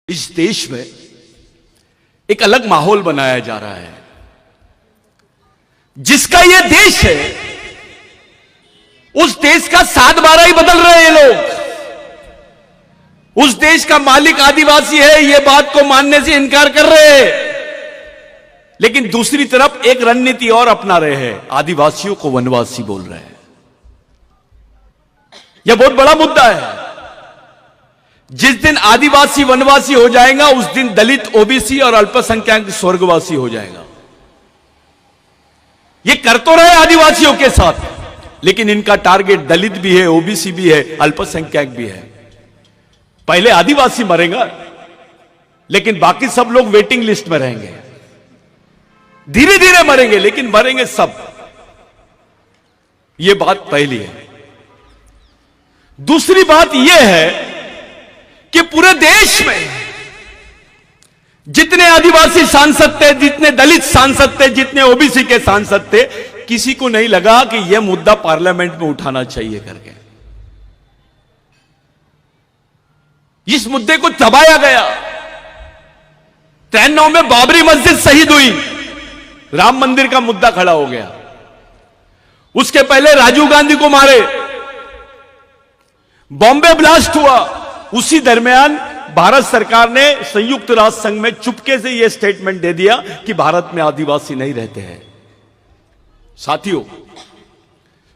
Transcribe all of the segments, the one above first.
इस देश में एक अलग माहौल बनाया जा रहा है। जिसका ये देश है, उस देश का 7/12 ही बदल रहे हैं लोग। उस देश का मालिक आदिवासी है, यह बात को मानने से इनकार कर रहे हैं, लेकिन दूसरी तरफ एक रणनीति और अपना रहे हैं, आदिवासियों को वनवासी बोल रहे हैं। यह बहुत बड़ा मुद्दा है। जिस दिन आदिवासी वनवासी हो जाएगा, उस दिन दलित, ओबीसी और अल्पसंख्यक स्वर्गवासी हो जाएगा। ये कर तो रहे आदिवासियों के साथ, लेकिन इनका टारगेट दलित भी है, ओबीसी भी है, अल्पसंख्यक भी है। पहले आदिवासी मरेगा, लेकिन बाकी सब लोग वेटिंग लिस्ट में रहेंगे। धीरे धीरे मरेंगे, लेकिन मरेंगे सब। यह बात पहली है। दूसरी बात यह है कि पूरे देश में जितने आदिवासी सांसद थे, जितने दलित सांसद थे, जितने ओबीसी के सांसद थे, किसी को नहीं लगा कि यह मुद्दा पार्लियामेंट में उठाना चाहिए करके। इस मुद्दे को दबाया गया। 93 में बाबरी मस्जिद शहीद हुई, राम मंदिर का मुद्दा खड़ा हो गया। उसके पहले राजीव गांधी को मारे, बॉम्बे ब्लास्ट हुआ। उसी दरमियान भारत सरकार ने संयुक्त राष्ट्र संघ में चुपके से यह स्टेटमेंट दे दिया कि भारत में आदिवासी नहीं रहते हैं। साथियों,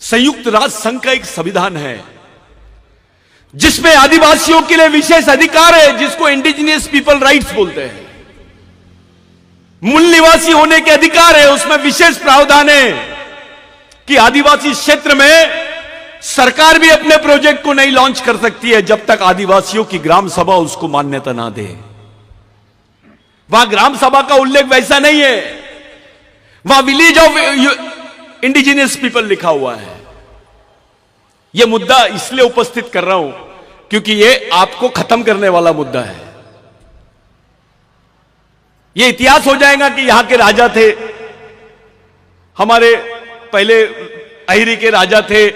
संयुक्त राष्ट्र संघ का एक संविधान है जिसमें आदिवासियों के लिए विशेष अधिकार है, जिसको इंडिजिनियस पीपल राइट्स बोलते हैं। मूल निवासी होने के अधिकार है। उसमें विशेष प्रावधान है कि आदिवासी क्षेत्र में सरकार भी अपने प्रोजेक्ट को नहीं लॉन्च कर सकती है जब तक आदिवासियों की ग्राम सभा उसको मान्यता ना दे। वहां ग्राम सभा का उल्लेख वैसा नहीं है, वहां विलेज ऑफ इंडिजिनियस पीपल लिखा हुआ है। यह मुद्दा इसलिए उपस्थित कर रहा हूं क्योंकि यह आपको खत्म करने वाला मुद्दा है। यह इतिहास हो जाएगा कि यहां के राजा थे, हमारे पहले अहिरी के राजा थे,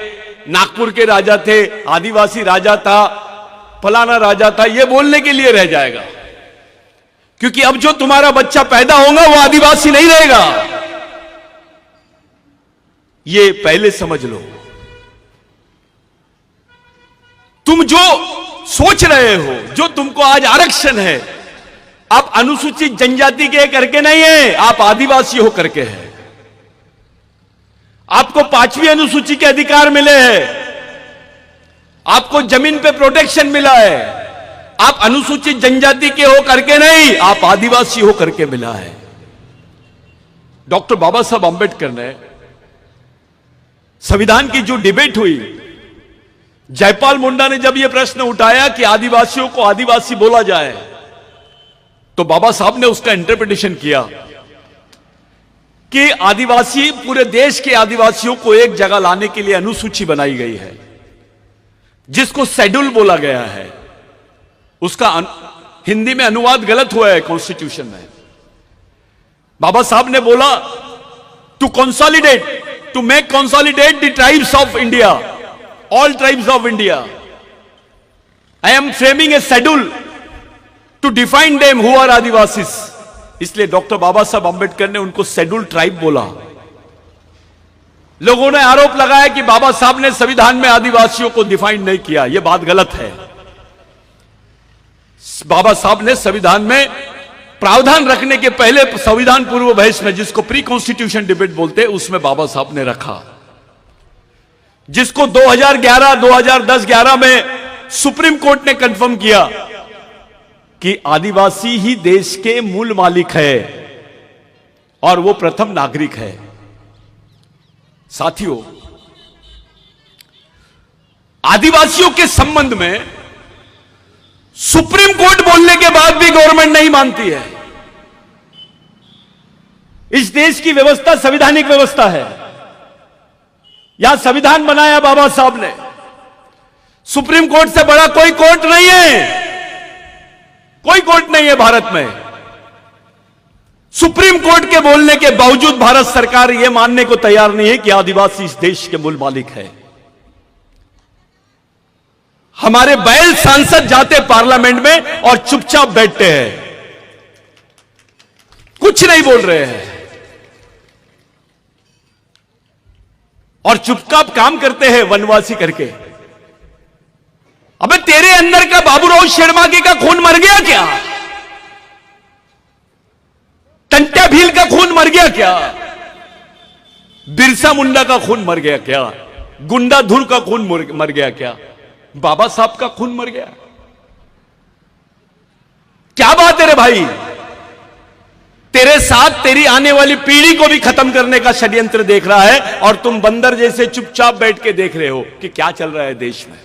नागपुर के राजा थे, आदिवासी राजा था, फलाना राजा था, यह बोलने के लिए रह जाएगा। क्योंकि अब जो तुम्हारा बच्चा पैदा होगा वो आदिवासी नहीं रहेगा। यह पहले समझ लो। तुम जो सोच रहे हो, जो तुमको आज आरक्षण है, आप अनुसूचित जनजाति के करके नहीं है, आप आदिवासी हो करके है। आपको 5वीं अनुसूची के अधिकार मिले हैं, आपको जमीन पे प्रोटेक्शन मिला है। आप अनुसूचित जनजाति के हो करके नहीं, आप आदिवासी हो करके मिला है। डॉक्टर बाबा साहब अंबेडकर ने संविधान की जो डिबेट हुई, जयपाल मुंडा ने जब यह प्रश्न उठाया कि आदिवासियों को आदिवासी बोला जाए, तो बाबा साहब ने उसका इंटरप्रिटेशन किया कि आदिवासी, पूरे देश के आदिवासियों को एक जगह लाने के लिए अनुसूची बनाई गई है, जिसको शेड्यूल बोला गया है। उसका हिंदी में अनुवाद गलत हुआ है कॉन्स्टिट्यूशन में। बाबा साहब ने बोला to consolidate, to make consolidate the tribes of India, all tribes of India, I am framing a schedule to define them who are adivasis. इसलिए डॉक्टर बाबा साहब अंबेडकर ने उनको शेड्यूल ट्राइब बोला। लोगों ने आरोप लगाया कि बाबा साहब ने संविधान में आदिवासियों को डिफाइन नहीं किया। यह बात गलत है। बाबा साहब ने संविधान में प्रावधान रखने के पहले संविधान पूर्व बहस में, जिसको प्री कॉन्स्टिट्यूशन डिबेट बोलते हैं, उसमें बाबा साहब ने रखा, जिसको 2011, 2010-11 में सुप्रीम कोर्ट ने कंफर्म किया कि आदिवासी ही देश के मूल मालिक है और वो प्रथम नागरिक है। साथियों, आदिवासियों के संबंध में सुप्रीम कोर्ट बोलने के बाद भी गवर्नमेंट नहीं मानती है। इस देश की व्यवस्था संवैधानिक व्यवस्था है। यहां संविधान बनाया बाबा साहब ने। सुप्रीम कोर्ट से बड़ा कोई कोर्ट नहीं है, कोई कोर्ट नहीं है भारत में। सुप्रीम कोर्ट के बोलने के बावजूद भारत सरकार यह मानने को तैयार नहीं है कि आदिवासी इस देश के मूल मालिक है। हमारे बैल सांसद जाते पार्लियामेंट में और चुपचाप बैठते हैं, कुछ नहीं बोल रहे हैं और चुपचाप काम करते हैं वनवासी करके। अबे तेरे अंदर का बाबूराव शेरमाके का खून मर गया क्या? टंट्या भील का खून मर गया क्या? बिरसा मुंडा का खून मर गया क्या? गुंडा धुर का खून मर गया क्या? बाबा साहब का खून मर गया? क्या बात है रे भाई? तेरे साथ तेरी आने वाली पीढ़ी को भी खत्म करने का षड्यंत्र देख रहा है और तुम बंदर जैसे चुपचाप बैठ के देख रहे हो कि क्या चल रहा है देश में।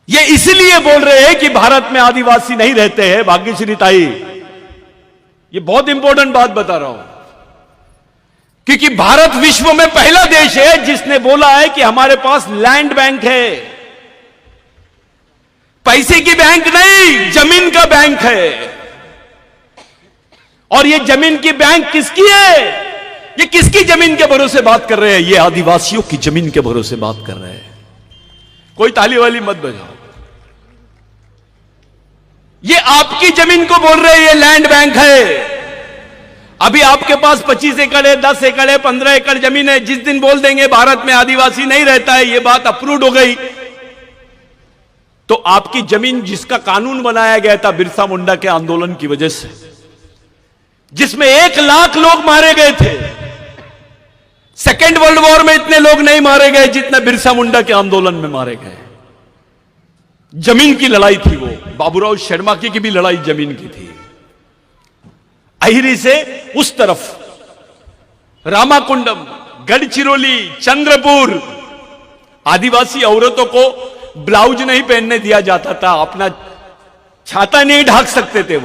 ये इसलिए बोल रहे हैं कि भारत में आदिवासी नहीं रहते हैं। भाग्यश्री ताई, ये बहुत इंपॉर्टेंट बात बता रहा हूं, क्योंकि भारत विश्व में पहला देश है जिसने बोला है कि हमारे पास लैंड बैंक है। पैसे की बैंक नहीं, जमीन का बैंक है। और ये जमीन की बैंक किसकी है? ये किसकी जमीन के भरोसे बात कर रहे हैं? ये आदिवासियों की जमीन के भरोसे बात कर रहे हैं। कोई ताली वाली मत बजाओ। ये आपकी जमीन को बोल रहे हैं ये लैंड बैंक है। अभी आपके पास 25 एकड़ है, 10 एकड़ है, 15 एकड़ जमीन है। जिस दिन बोल देंगे भारत में आदिवासी नहीं रहता है, ये बात अप्रूव्ड हो गई, तो आपकी जमीन जिसका कानून बनाया गया था बिरसा मुंडा के आंदोलन की वजह से, जिसमें 1 लाख लोग मारे गए थे, सेकेंड वर्ल्ड वॉर में इतने लोग नहीं मारे गए जितने बिरसा मुंडा के आंदोलन में मारे गए। जमीन की लड़ाई थी वो। बाबूराव शेरमाके की भी लड़ाई जमीन की थी। अहिरी से उस तरफ रामाकुंडम, गढ़चिरौली, चंद्रपुर, आदिवासी औरतों को ब्लाउज नहीं पहनने दिया जाता था, अपना छाता नहीं ढाक सकते थे।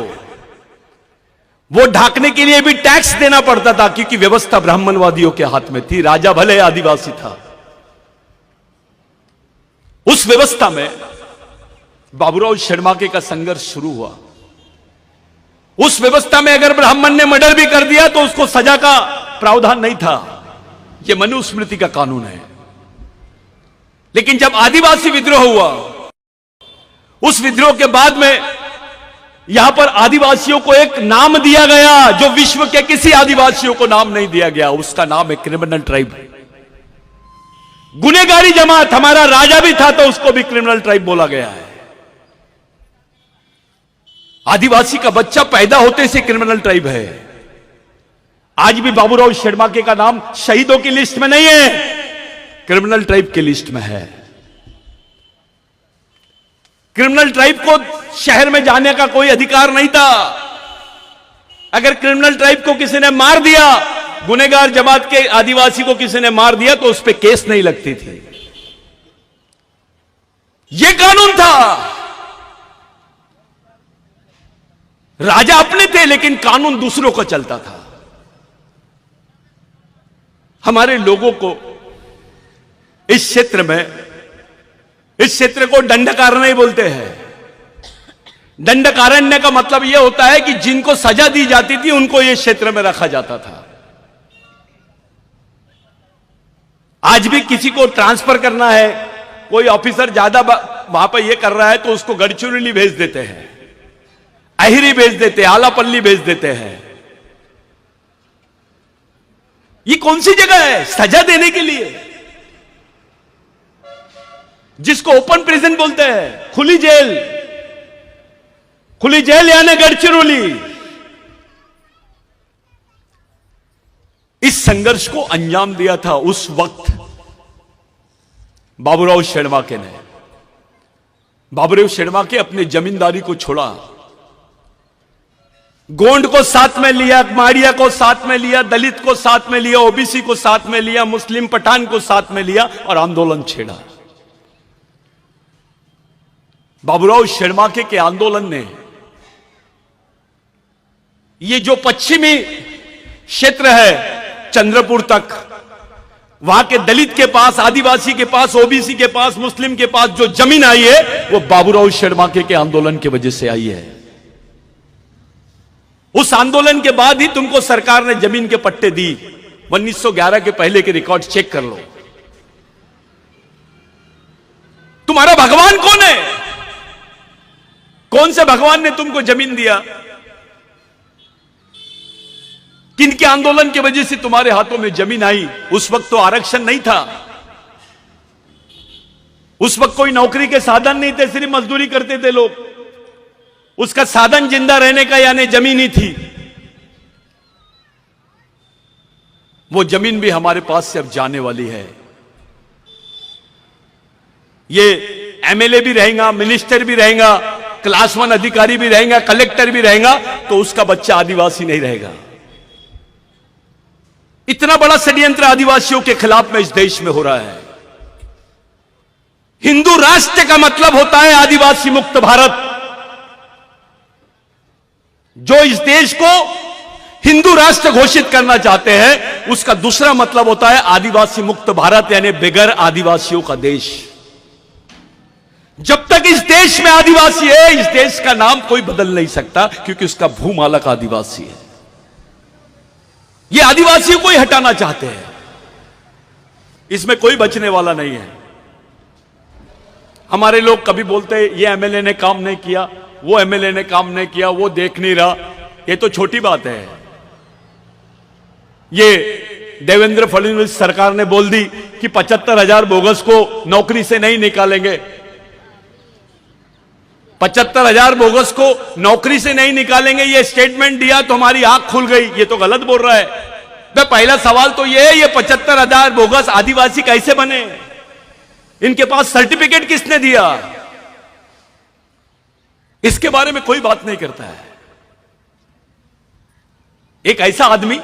वो ढाकने के लिए भी टैक्स देना पड़ता था, क्योंकि व्यवस्था ब्राह्मणवादियों के हाथ में थी। राजा भले आदिवासी था। उस व्यवस्था में बाबूराव शेरमाके का संघर्ष शुरू हुआ। उस व्यवस्था में अगर ब्राह्मण ने मर्डर भी कर दिया तो उसको सजा का प्रावधान नहीं था। यह मनुस्मृति का कानून है। लेकिन जब आदिवासी विद्रोह हुआ, उस विद्रोह के बाद में यहां पर आदिवासियों को एक नाम दिया गया जो विश्व के किसी आदिवासियों को नाम नहीं दिया गया। उसका नाम है क्रिमिनल ट्राइब। गुनेगारी जमात। हमारा राजा भी था तो उसको भी क्रिमिनल ट्राइब बोला गया है। आदिवासी का बच्चा पैदा होते से क्रिमिनल ट्राइब है। आज भी बाबूराव शेरमाके का नाम शहीदों की लिस्ट में नहीं है, क्रिमिनल ट्राइब की लिस्ट में है। क्रिमिनल ट्राइब को शहर में जाने का कोई अधिकार नहीं था। अगर क्रिमिनल ट्राइब को किसी ने मार दिया, गुनेगार जमात के आदिवासी को किसी ने मार दिया, तो उस पर केस नहीं लगती थी। यह कानून था। राजा अपने थे लेकिन कानून दूसरों का चलता था। हमारे लोगों को इस क्षेत्र में, इस क्षेत्र को दंडकारण्य बोलते हैं। दंडकारण्य का मतलब यह होता है कि जिनको सजा दी जाती थी उनको यह क्षेत्र में रखा जाता था। आज भी किसी को ट्रांसफर करना है, कोई ऑफिसर ज्यादा वहां पर यह कर रहा है तो उसको गढ़चिरौली भेज देते हैं, अहिरी भेज देते हैं, आलापल्ली भेज देते हैं। ये कौन सी जगह है सजा देने के लिए? जिसको ओपन प्रिजन बोलते हैं, खुली जेल। खुली जेल यानी गढ़चिरौली। इस संघर्ष को अंजाम दिया था उस वक्त बाबूराव शेरमाके ने। बाबूराव शेरमाके अपने जमींदारी को छोड़ा, गोंड को साथ में लिया, माड़िया को साथ में लिया, दलित को साथ में लिया, ओबीसी को साथ में लिया, मुस्लिम पठान को साथ में लिया और आंदोलन छेड़ा। बाबूराव शेरमाके के आंदोलन ने ये जो पश्चिमी क्षेत्र है चंद्रपुर तक, वहां के दलित के पास, आदिवासी के पास, ओबीसी के पास, मुस्लिम के पास जो जमीन आई है वो बाबूराव शेरमाके के आंदोलन की वजह से आई है। उस आंदोलन के बाद ही तुमको सरकार ने जमीन के पट्टे दी। 1911 के पहले के रिकॉर्ड चेक कर लो। तुम्हारा भगवान कौन है? कौन से भगवान ने तुमको जमीन दिया? किनके आंदोलन की वजह से तुम्हारे हाथों में जमीन आई? उस वक्त तो आरक्षण नहीं था, उस वक्त कोई नौकरी के साधन नहीं थे, सिर्फ मजदूरी करते थे लोग। उसका साधन जिंदा रहने का यानी जमीन ही थी। वो जमीन भी हमारे पास से अब जाने वाली है। ये एमएलए भी रहेगा, मिनिस्टर भी रहेगा, क्लास 1 अधिकारी भी रहेगा, कलेक्टर भी रहेगा, तो उसका बच्चा आदिवासी नहीं रहेगा। इतना बड़ा षड्यंत्र आदिवासियों के खिलाफ में इस देश में हो रहा है। हिंदू राष्ट्र का मतलब होता है आदिवासी मुक्त भारत। जो इस देश को हिंदू राष्ट्र घोषित करना चाहते हैं, उसका दूसरा मतलब होता है आदिवासी मुक्त भारत, यानी बगैर आदिवासियों का देश। जब तक इस देश में आदिवासी है, इस देश का नाम कोई बदल नहीं सकता, क्योंकि उसका भूमालक आदिवासी है। ये आदिवासियों को ही हटाना चाहते हैं, इसमें कोई बचने वाला नहीं है। हमारे लोग कभी बोलते हैं ये एमएलए ने काम नहीं किया, वो एमएलए ने काम नहीं किया, वो देख नहीं रहा। ये तो छोटी बात है। ये देवेंद्र फडणवीस सरकार ने बोल दी कि 75,000 बोगस को नौकरी से नहीं निकालेंगे। 75,000 बोगस को नौकरी से नहीं निकालेंगे, ये स्टेटमेंट दिया तो हमारी आंख खुल गई। ये तो गलत बोल रहा है। तो पहला सवाल तो ये है, ये 75,000 बोगस आदिवासी कैसे बने? इनके पास सर्टिफिकेट किसने दिया? इसके बारे में कोई बात नहीं करता है। एक ऐसा आदमी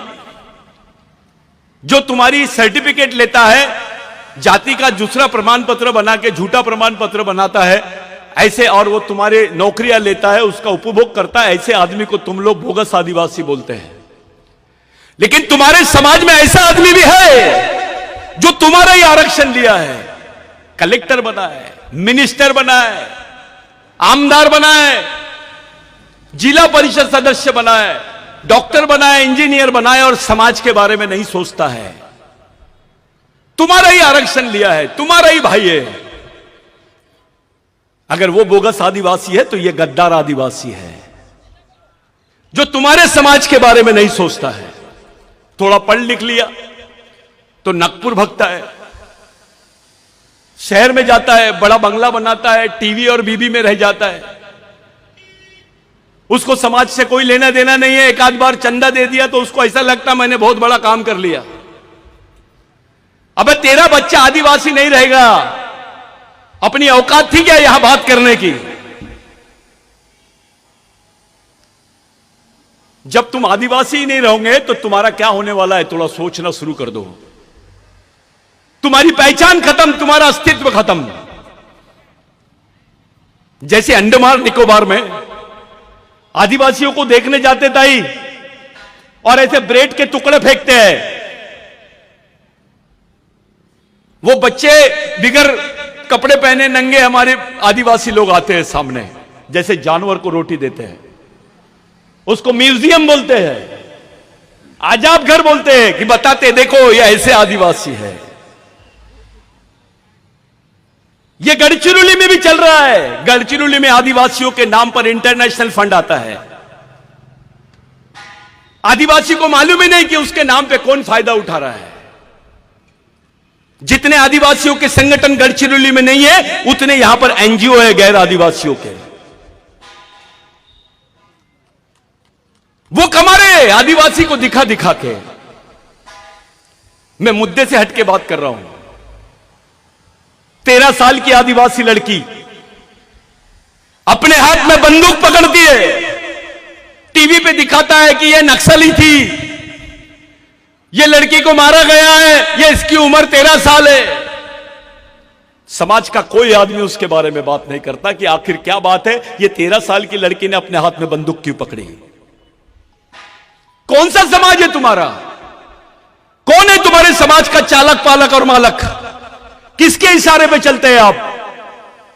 जो तुम्हारी सर्टिफिकेट लेता है, जाति का दूसरा प्रमाण पत्र बना के झूठा प्रमाण पत्र बनाता है ऐसे, और वो तुम्हारे नौकरियां लेता है, उसका उपभोग करता है, ऐसे आदमी को तुम लोग बोगस आदिवासी बोलते हैं। लेकिन तुम्हारे समाज में ऐसा आदमी भी है जो तुम्हारा ही आरक्षण लिया है, कलेक्टर बना है, मिनिस्टर बना है, आमदार बना है, जिला परिषद सदस्य बना है, डॉक्टर बना है, इंजीनियर बना है, और समाज के बारे में नहीं सोचता है। तुम्हारा ही आरक्षण लिया है, तुम्हारा ही भाई है। अगर वो बोगस आदिवासी है तो ये गद्दार आदिवासी है, जो तुम्हारे समाज के बारे में नहीं सोचता है। थोड़ा पढ़ लिख लिया तो नागपुर भगता है, शहर में जाता है, बड़ा बंगला बनाता है, टीवी और बीबी में रह जाता है। उसको समाज से कोई लेना देना नहीं है। एक आध बार चंदा दे दिया तो उसको ऐसा लगता मैंने बहुत बड़ा काम कर लिया। अबे तेरा बच्चा आदिवासी नहीं रहेगा। अपनी औकात थी क्या यहां बात करने की? जब तुम आदिवासी ही नहीं रहोगे तो तुम्हारा क्या होने वाला है, थोड़ा सोचना शुरू कर दो। तुम्हारी पहचान खत्म, तुम्हारा अस्तित्व खत्म। जैसे अंडमान निकोबार में आदिवासियों को देखने जाते ताई और ऐसे ब्रेड के टुकड़े फेंकते हैं। वो बच्चे बिगर कपड़े पहने नंगे हमारे आदिवासी लोग आते हैं सामने, जैसे जानवर को रोटी देते हैं। उसको म्यूजियम बोलते हैं, आजाद घर बोलते हैं, कि बताते देखो ये ऐसे आदिवासी है। ये गढ़चिरौली में भी चल रहा है। गढ़चिरौली में आदिवासियों के नाम पर इंटरनेशनल फंड आता है। आदिवासी को मालूम ही नहीं कि उसके नाम पे कौन फायदा उठा रहा है। जितने आदिवासियों के संगठन गढ़चिरौली में नहीं है, उतने यहां पर एनजीओ है गैर आदिवासियों के। वो कमा रहे आदिवासी को दिखा दिखा के। मैं मुद्दे से हटके बात कर रहा हूं। 13 साल की आदिवासी लड़की अपने हाथ में बंदूक पकड़ती है, टीवी पे दिखाता है कि यह नक्सली थी, यह लड़की को मारा गया है, यह इसकी उम्र 13 साल है। समाज का कोई आदमी उसके बारे में बात नहीं करता कि आखिर क्या बात है, यह 13 साल की लड़की ने अपने हाथ में बंदूक क्यों पकड़ी। कौन सा समाज है तुम्हारा? कौन है तुम्हारे समाज का चालक पालक और मालक? किसके इशारे पे चलते हैं आप?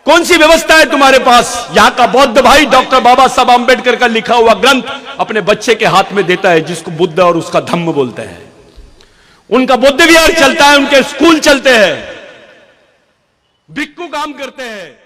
कौन सी व्यवस्था है तुम्हारे पास? यहां का बौद्ध भाई डॉक्टर बाबा साहब आंबेडकर का लिखा हुआ ग्रंथ अपने बच्चे के हाथ में देता है, जिसको बुद्ध और उसका धम्म बोलते हैं। उनका बुद्ध विहार चलता है, उनके स्कूल चलते हैं। भिक्खू काम करते हैं।